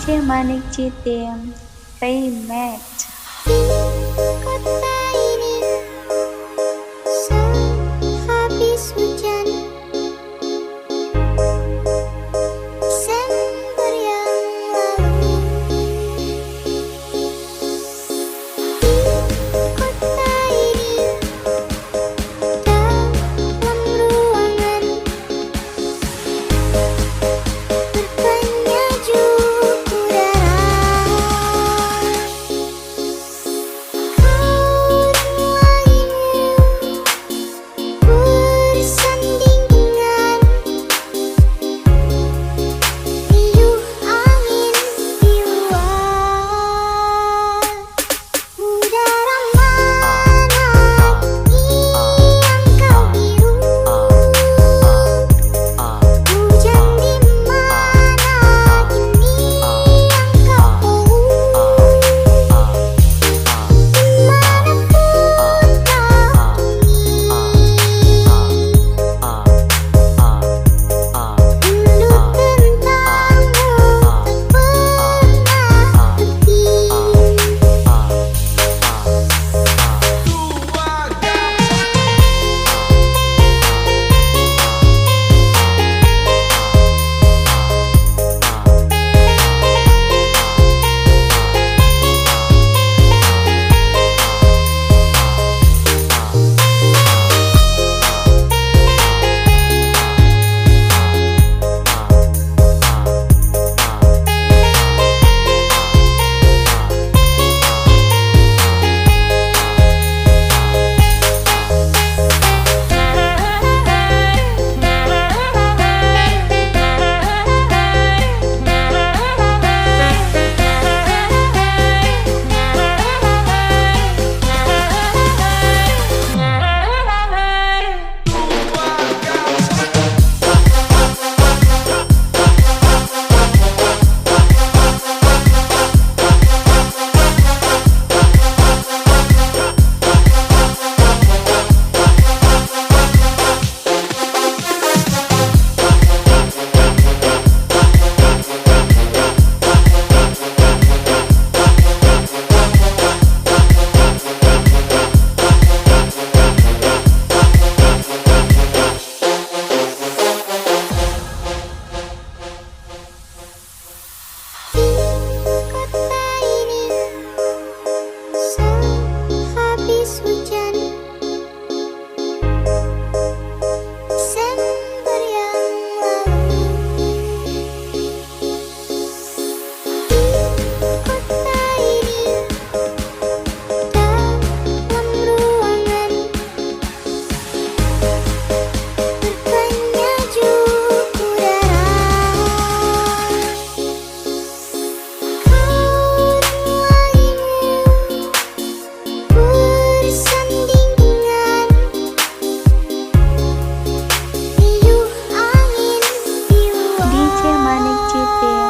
DJ Manik Citim Remix. Kota ini sehabis hujan Desember yang lalu. Kota ini dalam ruangan berpenyejuk udara. Bersanding dengan riuh angin di luar. Udara mana yang kau biru? Hujan di mana ini yang kau manapun kau rindu tentangmu tak pernah Kota ini sehabis hujan Desember yang lalu. Kota ini dalam ruangan berpenyejuk udara. Bersanding dengan riuh angin di luar. DJ Manik Citim